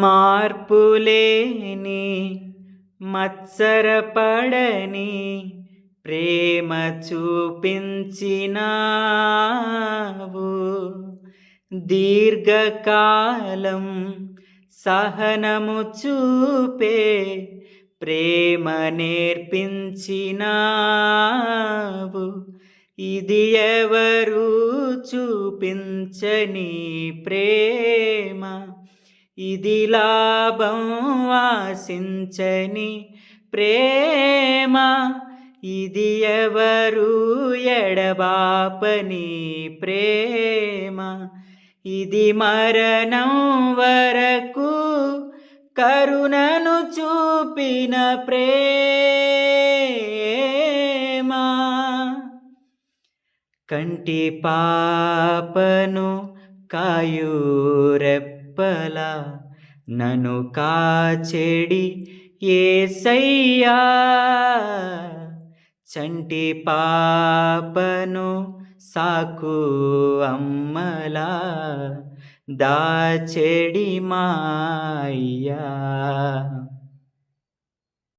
మార్పులేని మత్సరపడని ప్రేమ చూపించినావు. దీర్ఘకాలం సహనము చూపే ప్రేమ నేర్పించినావు. ఇది ఎవరు చూపించని ప్రేమ, ఇది లాభం ఆశించని ప్రేమ, ఇది ఎవరు ఎడబాపని ప్రేమ, ఇది మరణం వరకు కరుణను చూపిన ప్రేమ. కంటి పాపను కాయూరెప్పలా నన్ను కాచెడి యేసయ్యా, చంటి పాపను సాకు అమ్మలా దాచెడి మాయ్యా.